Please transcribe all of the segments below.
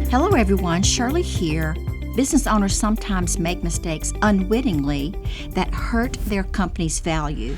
Hello everyone, Shirley here. Business owners sometimes make mistakes unwittingly that hurt their company's value.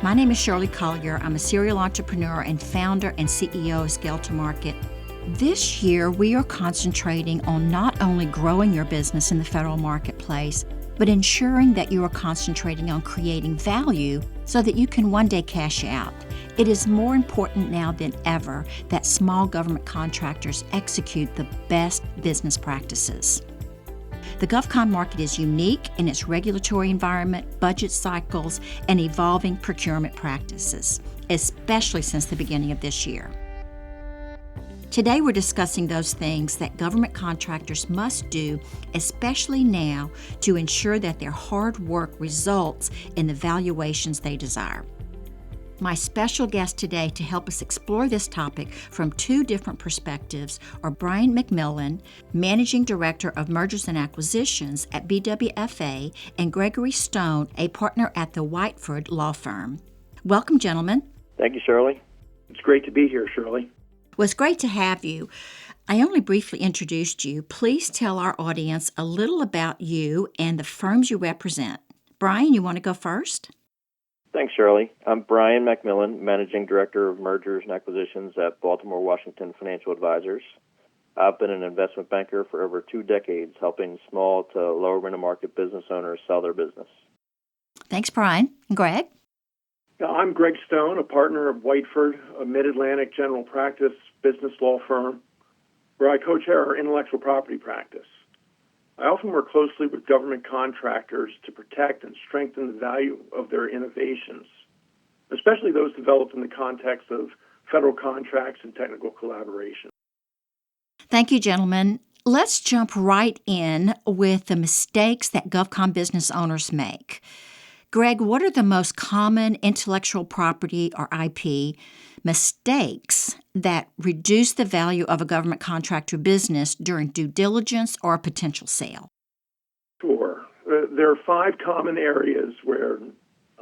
My name is Shirley Collier. I'm a serial entrepreneur and founder and CEO of Scale to Market. This year, we are concentrating on not only growing your business in the federal marketplace, but ensuring that you are concentrating on creating value so that you can one day cash out. It is more important now than ever that small government contractors execute the best business practices. The GovCon market is unique in its regulatory environment, budget cycles, and evolving procurement practices, especially since the beginning of this year. Today, we're discussing those things that government contractors must do, especially now, to ensure that their hard work results in the valuations they desire. My special guest today to help us explore this topic from two different perspectives are Brian McMillan, Managing Director of Mergers and Acquisitions at BWFA, and Gregory Stone, a partner at the Whiteford Law Firm. Welcome, gentlemen. Thank you, Shirley. It's great to be here, Shirley. Well, it's great to have you. I only briefly introduced you. Please tell our audience a little about you and the firms you represent. Brian, you want to go first? Thanks, Shirley. I'm Brian McMillan, Managing Director of Mergers and Acquisitions at Baltimore Washington Financial Advisors. I've been an investment banker for over 2 decades, helping small to lower middle market business owners sell their business. Thanks, Brian. And Greg? I'm Greg Stone, a partner of Whiteford, a mid-Atlantic general practice business law firm, where I co-chair our intellectual property practice. I often work closely with government contractors to protect and strengthen the value of their innovations, especially those developed in the context of federal contracts and technical collaboration. Thank you, gentlemen. Let's jump right in with the mistakes that GovCon business owners make. Greg, what are the most common intellectual property or IP mistakes that reduce the value of a government contractor business during due diligence or a potential sale? Sure. There are 5 common areas where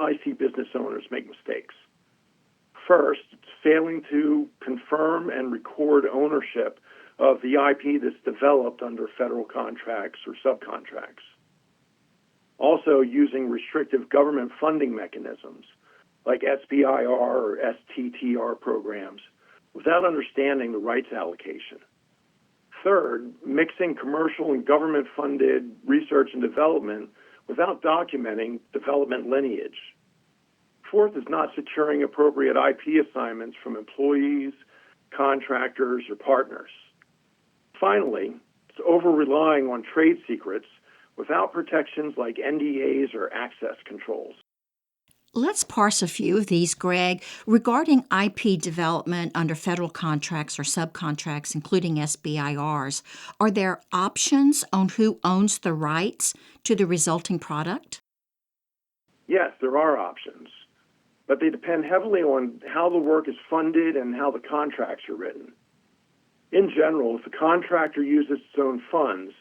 I see business owners make mistakes. First, it's failing to confirm and record ownership of the IP that's developed under federal contracts or subcontracts. Also, using restrictive government funding mechanisms like SBIR or STTR programs without understanding the rights allocation. Third, mixing commercial and government-funded research and development without documenting development lineage. Fourth is not securing appropriate IP assignments from employees, contractors, or partners. Finally, it's over-relying on trade secrets without protections like NDAs or access controls. Let's parse a few of these, Greg. Regarding IP development under federal contracts or subcontracts, including SBIRs, are there options on who owns the rights to the resulting product? Yes, there are options, but they depend heavily on how the work is funded and how the contracts are written. In general, if the contractor uses its own funds,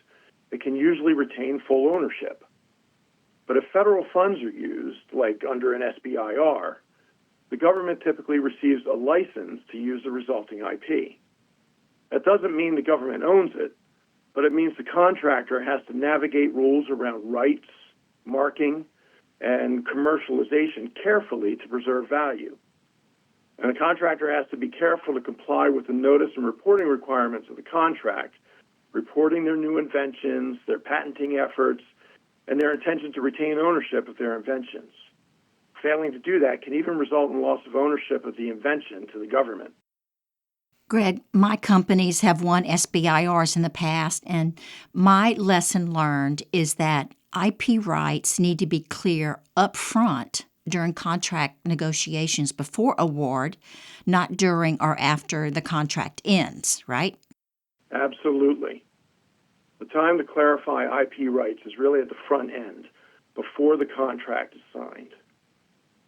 it can usually retain full ownership. But if federal funds are used, like under an SBIR, the government typically receives a license to use the resulting IP. That doesn't mean the government owns it, but it means the contractor has to navigate rules around rights, marking, and commercialization carefully to preserve value. And the contractor has to be careful to comply with the notice and reporting requirements of the contract, reporting their new inventions, their patenting efforts, and their intention to retain ownership of their inventions. Failing to do that can even result in loss of ownership of the invention to the government. Greg, my companies have won SBIRs in the past, and my lesson learned is that IP rights need to be clear up front during contract negotiations before award, not during or after the contract ends, right? Absolutely. The time to clarify IP rights is really at the front end, before the contract is signed.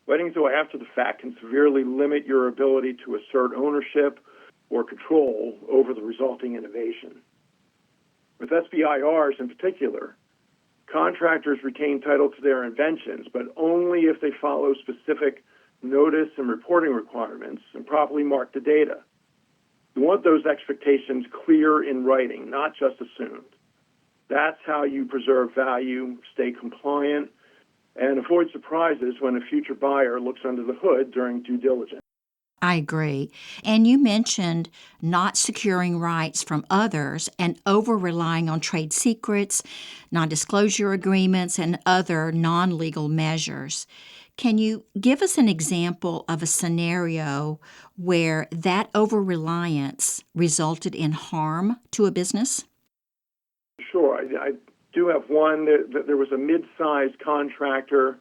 Waiting until after the fact can severely limit your ability to assert ownership or control over the resulting innovation. With SBIRs in particular, contractors retain title to their inventions, but only if they follow specific notice and reporting requirements and properly mark the data. You want those expectations clear in writing, not just assumed. That's how you preserve value, stay compliant, and avoid surprises when a future buyer looks under the hood during due diligence. I agree. And you mentioned not securing rights from others and over-relying on trade secrets, non-disclosure agreements, and other non-legal measures. Can you give us an example of a scenario where that over-reliance resulted in harm to a business? Sure, I do have one. There was a mid-sized contractor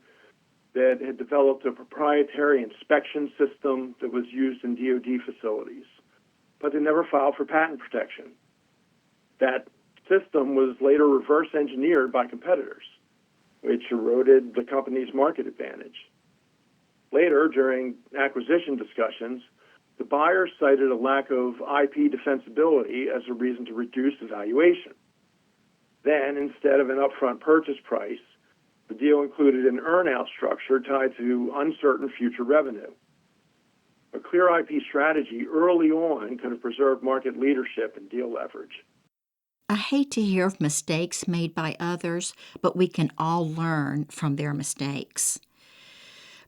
that had developed a proprietary inspection system that was used in DoD facilities, but they never filed for patent protection. That system was later reverse engineered by competitors, which eroded the company's market advantage. Later, during acquisition discussions, the buyer cited a lack of IP defensibility as a reason to reduce the valuation. Then, instead of an upfront purchase price, the deal included an earn-out structure tied to uncertain future revenue. A clear IP strategy early on could have preserved market leadership and deal leverage. I hate to hear of mistakes made by others, but we can all learn from their mistakes.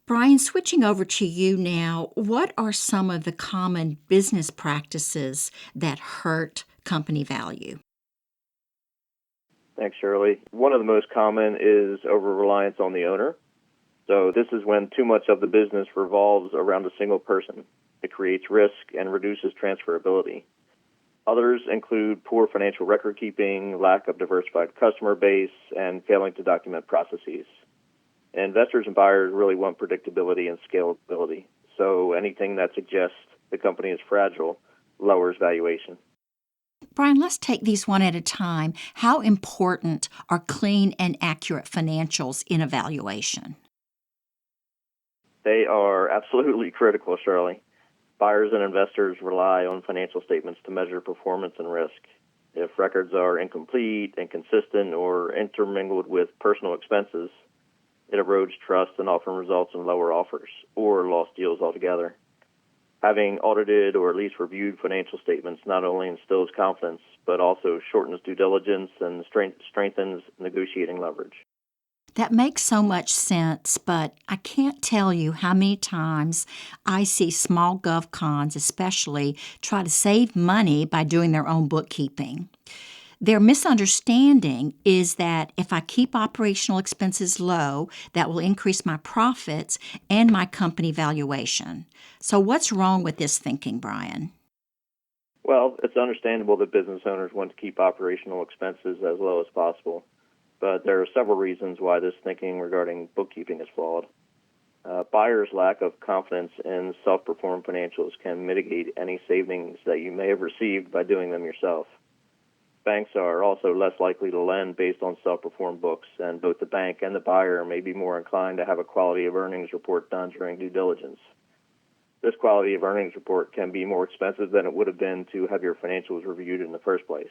Brian, switching over to you now, what are some of the common business practices that hurt company value? Thanks, Shirley. One of the most common is over-reliance on the owner. So this is when too much of the business revolves around a single person. It creates risk and reduces transferability. Others include poor financial record keeping, lack of diversified customer base, and failing to document processes. Investors and buyers really want predictability and scalability. So anything that suggests the company is fragile lowers valuation. Brian, let's take these one at a time. How important are clean and accurate financials in a valuation? They are absolutely critical, Shirley. Buyers and investors rely on financial statements to measure performance and risk. If records are incomplete, inconsistent, or intermingled with personal expenses, it erodes trust and often results in lower offers or lost deals altogether. Having audited or at least reviewed financial statements not only instills confidence, but also shortens due diligence and strengthens negotiating leverage. That makes so much sense, but I can't tell you how many times I see small GovCons especially try to save money by doing their own bookkeeping. Their misunderstanding is that if I keep operational expenses low, that will increase my profits and my company valuation. So what's wrong with this thinking, Brian? Well, it's understandable that business owners want to keep operational expenses as low as possible, but there are several reasons why this thinking regarding bookkeeping is flawed. Buyers' lack of confidence in self-performed financials can mitigate any savings that you may have received by doing them yourself. Banks are also less likely to lend based on self-performed books, and both the bank and the buyer may be more inclined to have a quality of earnings report done during due diligence. This quality of earnings report can be more expensive than it would have been to have your financials reviewed in the first place.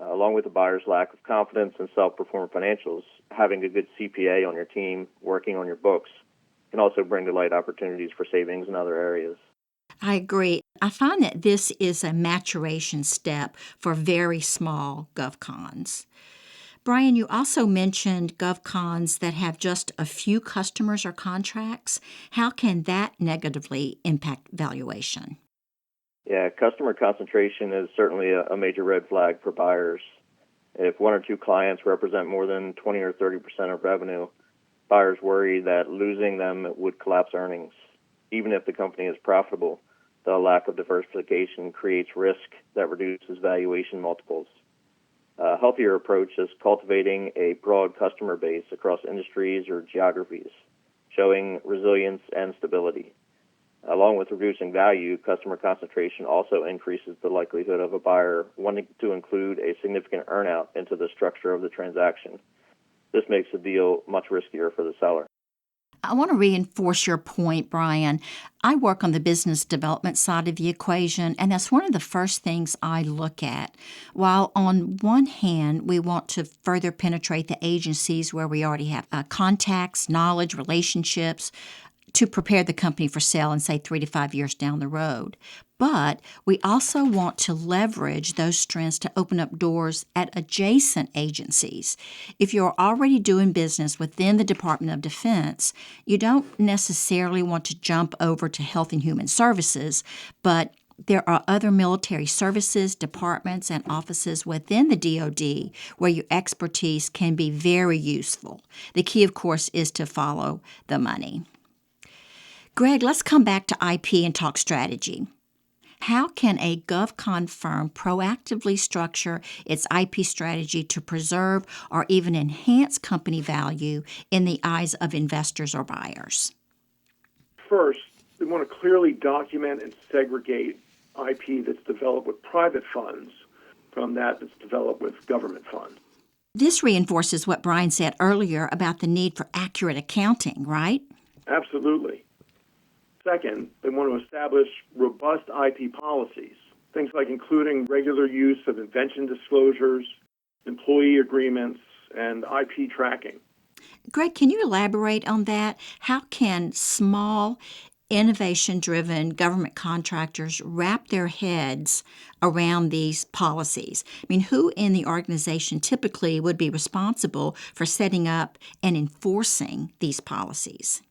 Along with the buyer's lack of confidence in self-performed financials, having a good CPA on your team working on your books can also bring to light opportunities for savings in other areas. I agree. I find that this is a maturation step for very small GovCons. Brian, you also mentioned GovCons that have just a few customers or contracts. How can that negatively impact valuation? Yeah, customer concentration is certainly a major red flag for buyers. If one or two clients represent more than 20 or 30% of revenue, buyers worry that losing them would collapse earnings. Even if the company is profitable, the lack of diversification creates risk that reduces valuation multiples. A healthier approach is cultivating a broad customer base across industries or geographies, showing resilience and stability. Along with reducing value, customer concentration also increases the likelihood of a buyer wanting to include a significant earnout into the structure of the transaction. This makes the deal much riskier for the seller. I want to reinforce your point, Brian. I work on the business development side of the equation, and that's one of the first things I look at. While on one hand, we want to further penetrate the agencies where we already have contacts, knowledge, relationships, to prepare the company for sale in, say, 3 to 5 years down the road. But we also want to leverage those strengths to open up doors at adjacent agencies. If you're already doing business within the Department of Defense, you don't necessarily want to jump over to Health and Human Services, but there are other military services, departments, and offices within the DoD where your expertise can be very useful. The key, of course, is to follow the money. Greg, let's come back to IP and talk strategy. How can a GovCon firm proactively structure its IP strategy to preserve or even enhance company value in the eyes of investors or buyers? First, we want to clearly document and segregate IP that's developed with private funds from that that's developed with government funds. This reinforces what Brian said earlier about the need for accurate accounting, right? Absolutely. Second, they want to establish robust IP policies, things like including regular use of invention disclosures, employee agreements, and IP tracking. Greg, can you elaborate on that? How can small, innovation-driven government contractors wrap their heads around these policies? I mean, who in the organization typically would be responsible for setting up and enforcing these policies?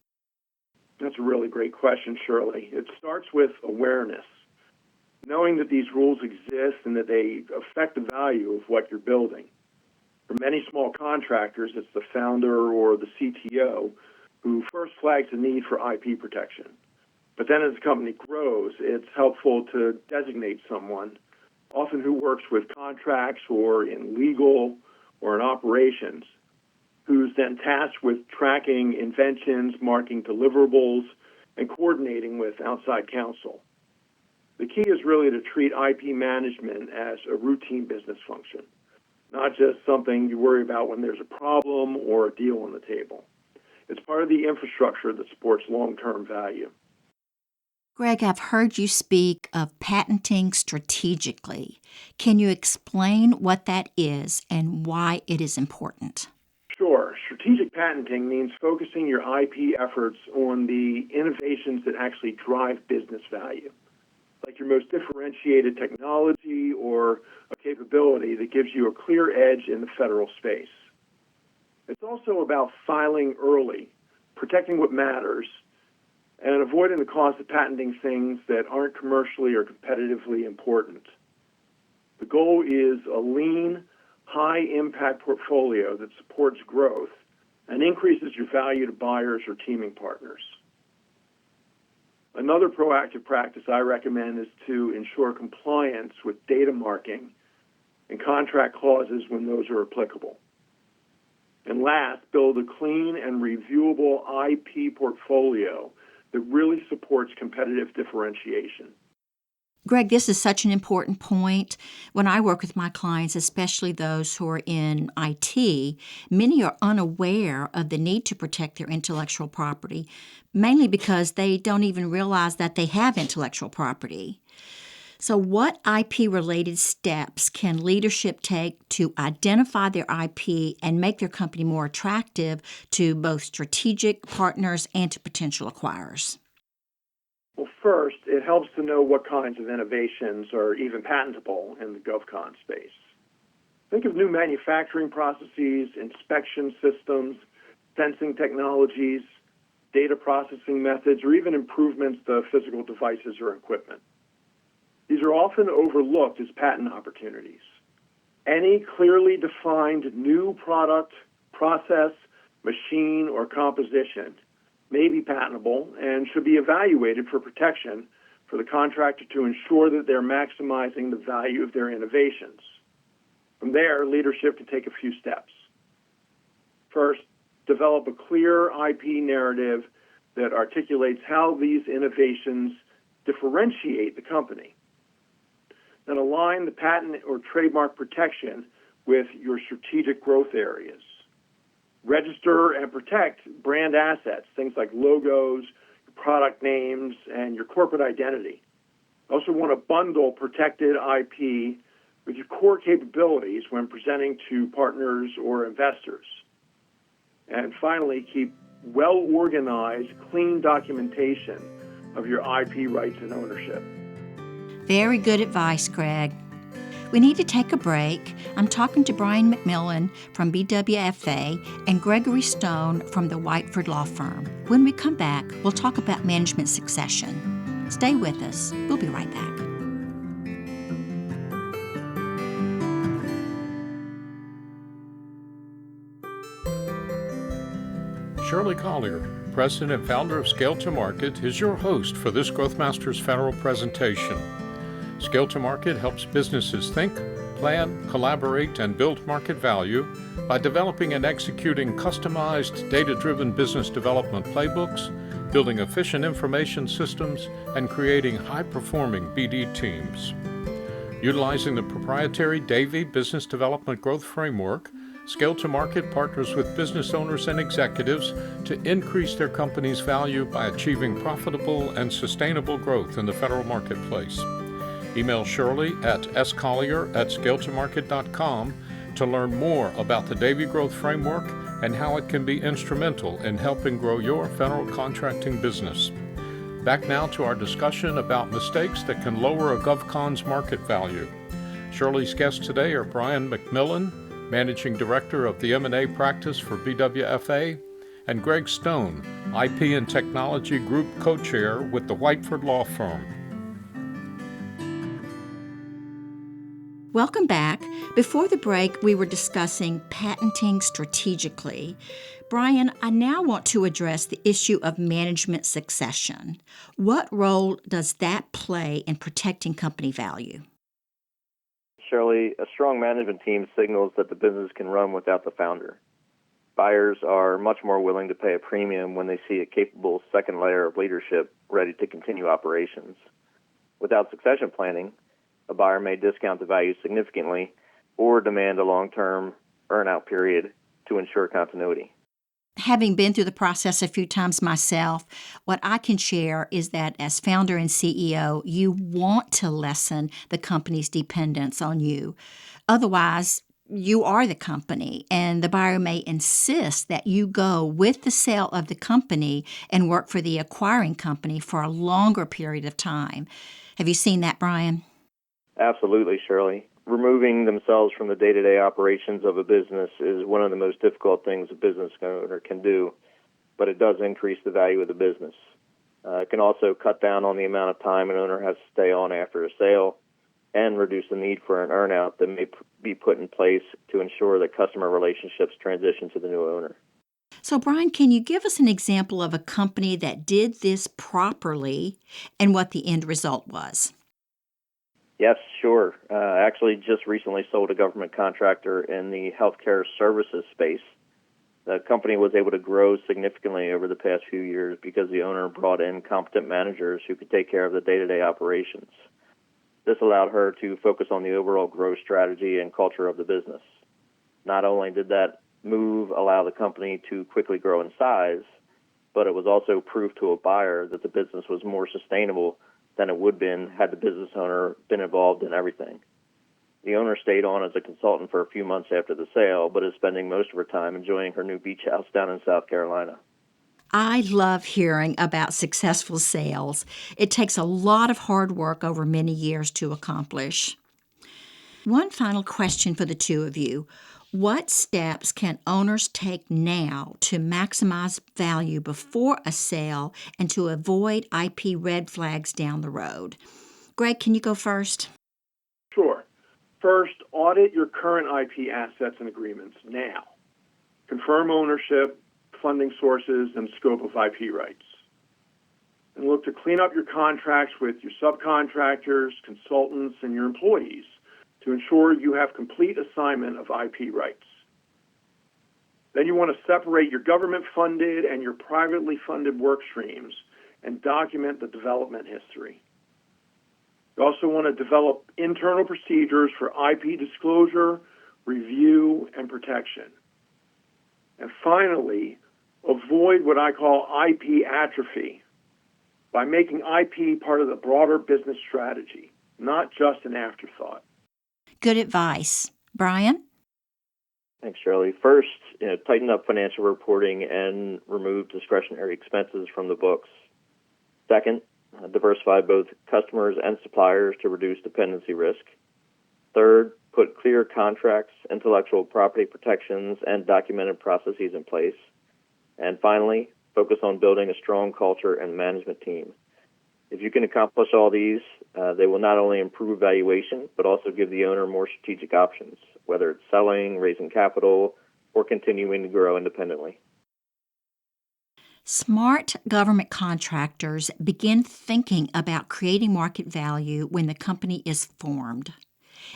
That's a really great question, Shirley. It starts with awareness, knowing that these rules exist and that they affect the value of what you're building. For many small contractors, it's the founder or the CTO who first flags the need for IP protection. But then as the company grows, it's helpful to designate someone, often who works with contracts or in legal or in operations, who's then tasked with tracking inventions, marking deliverables, and coordinating with outside counsel. The key is really to treat IP management as a routine business function, not just something you worry about when there's a problem or a deal on the table. It's part of the infrastructure that supports long-term value. Greg, I've heard you speak of patenting strategically. Can you explain what that is and why it is important? Sure. Strategic patenting means focusing your IP efforts on the innovations that actually drive business value, like your most differentiated technology or a capability that gives you a clear edge in the federal space. It's also about filing early, protecting what matters, and avoiding the cost of patenting things that aren't commercially or competitively important. The goal is a lean, high-impact portfolio that supports growth and increases your value to buyers or teaming partners. Another proactive practice I recommend is to ensure compliance with data marking and contract clauses when those are applicable. And last, build a clean and reviewable IP portfolio that really supports competitive differentiation. Greg, this is such an important point. When I work with my clients, especially those who are in IT, many are unaware of the need to protect their intellectual property, mainly because they don't even realize that they have intellectual property. So what IP-related steps can leadership take to identify their IP and make their company more attractive to both strategic partners and to potential acquirers? Well, first, it helps to know what kinds of innovations are even patentable in the GovCon space. Think of new manufacturing processes, inspection systems, sensing technologies, data processing methods, or even improvements to physical devices or equipment. These are often overlooked as patent opportunities. Any clearly defined new product, process, machine, or composition may be patentable and should be evaluated for protection for the contractor to ensure that they're maximizing the value of their innovations. From there, leadership can take a few steps. First, develop a clear IP narrative that articulates how these innovations differentiate the company. Then align the patent or trademark protection with your strategic growth areas. Register and protect brand assets, things like logos, product names, and your corporate identity. Also want to bundle protected IP with your core capabilities when presenting to partners or investors. And finally, keep well-organized, clean documentation of your IP rights and ownership. Very good advice, Greg. We need to take a break. I'm talking to Brian McMillan from BWFA and Gregory Stone from the Whiteford Law Firm. When we come back, we'll talk about management succession. Stay with us. We'll be right back. Shirley Collier, President and founder of Scale to Market, is your host for this Growthmasters Federal presentation. Scale to Market helps businesses think, plan, collaborate, and build market value by developing and executing customized, data-driven business development playbooks, building efficient information systems, and creating high-performing BD teams. Utilizing the proprietary Davy Business Development Growth Framework, Scale to Market partners with business owners and executives to increase their company's value by achieving profitable and sustainable growth in the federal marketplace. Email Shirley at scollier@scaletomarket.com to learn more about the Davy Growth Framework and how it can be instrumental in helping grow your federal contracting business. Back now to our discussion about mistakes that can lower a GovCon's market value. Shirley's guests today are Brian McMillan, Managing Director of the M&A Practice for BWFA, and Greg Stone, IP and Technology Group Co-Chair with the Whiteford Law Firm. Welcome back. Before the break, we were discussing patenting strategically. Brian, I now want to address the issue of management succession. What role does that play in protecting company value? Shirley, a strong management team signals that the business can run without the founder. Buyers are much more willing to pay a premium when they see a capable second layer of leadership ready to continue operations. Without succession planning, a buyer may discount the value significantly or demand a long-term earn-out period to ensure continuity. Having been through the process a few times myself, what I can share is that as founder and CEO, you want to lessen the company's dependence on you. Otherwise, you are the company, and the buyer may insist that you go with the sale of the company and work for the acquiring company for a longer period of time. Have you seen that, Brian? Absolutely, Shirley. Removing themselves from the day-to-day operations of a business is one of the most difficult things a business owner can do, but it does increase the value of the business. It can also cut down on the amount of time an owner has to stay on after a sale and reduce the need for an earn-out that may be put in place to ensure that customer relationships transition to the new owner. So, Brian, can you give us an example of a company that did this properly and what the end result was? Yes, sure. Actually, just recently sold a government contractor in the healthcare services space. The company was able to grow significantly over the past few years because the owner brought in competent managers who could take care of the day-to-day operations. This allowed her to focus on the overall growth strategy and culture of the business. Not only did that move allow the company to quickly grow in size, but it was also proof to a buyer that the business was more sustainable than it would have been had the business owner been involved in everything. The owner stayed on as a consultant for a few months after the sale, but is spending most of her time enjoying her new beach house down in South Carolina. I love hearing about successful sales. It takes a lot of hard work over many years to accomplish. One final question for the two of you. What steps can owners take now to maximize value before a sale and to avoid IP red flags down the road? Greg, can you go first? Sure. First, audit your current IP assets and agreements now. Confirm ownership, funding sources, and scope of IP rights. And look to clean up your contracts with your subcontractors, consultants, and your employees to ensure you have complete assignment of IP rights. Then you want to separate your government-funded and your privately funded work streams and document the development history. You also want to develop internal procedures for IP disclosure, review, and protection. And finally, avoid what I call IP atrophy by making IP part of the broader business strategy, not just an afterthought. Good advice. Brian? Thanks, Shirley. First, tighten up financial reporting and remove discretionary expenses from the books. Second, diversify both customers and suppliers to reduce dependency risk. Third, put clear contracts, intellectual property protections, and documented processes in place. And finally, focus on building a strong culture and management team. If you can accomplish all these, they will not only improve valuation, but also give the owner more strategic options, whether it's selling, raising capital, or continuing to grow independently. Smart government contractors begin thinking about creating market value when the company is formed.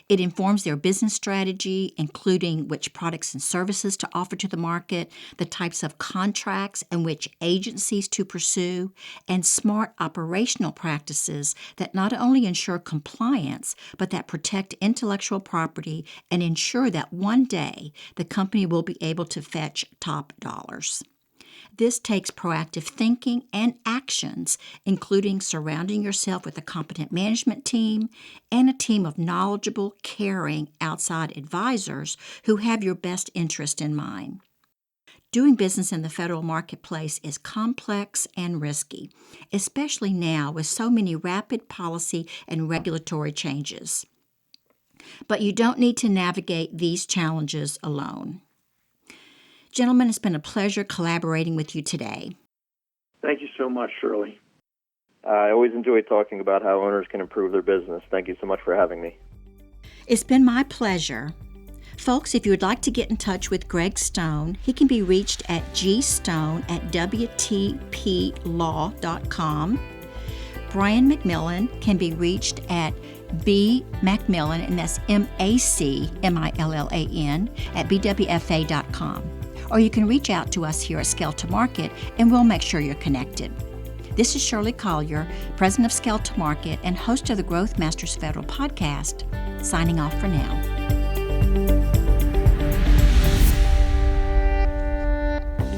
It informs their business strategy, including which products and services to offer to the market, the types of contracts and which agencies to pursue, and smart operational practices that not only ensure compliance, but that protect intellectual property and ensure that one day the company will be able to fetch top dollars. This takes proactive thinking and actions, including surrounding yourself with a competent management team and a team of knowledgeable, caring outside advisors who have your best interest in mind. Doing business in the federal marketplace is complex and risky, especially now with so many rapid policy and regulatory changes. But you don't need to navigate these challenges alone. Gentlemen, it's been a pleasure collaborating with you today. Thank you so much, Shirley. I always enjoy talking about how owners can improve their business. Thank you so much for having me. It's been my pleasure. Folks, if you would like to get in touch with Greg Stone, he can be reached at gstone@wtplaw.com. Brian McMillan can be reached at bmacmillan, and that's MACMILLAN, at bwfa.com. Or you can reach out to us here at Scale to Market, and we'll make sure you're connected. This is Shirley Collier, President of Scale to Market and host of the Growth Masters Federal Podcast, signing off for now.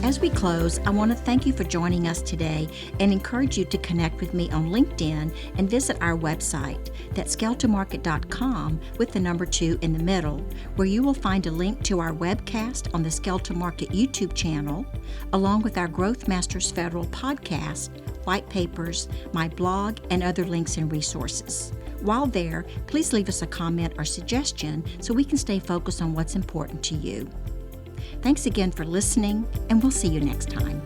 As we close, I want to thank you for joining us today and encourage you to connect with me on LinkedIn and visit our website, that's scaletomarket.com with the number 2 in the middle, where you will find a link to our webcast on the Scale to Market YouTube channel, along with our Growth Masters Federal podcast, white papers, my blog, and other links and resources. While there, please leave us a comment or suggestion so we can stay focused on what's important to you. Thanks again for listening, and we'll see you next time.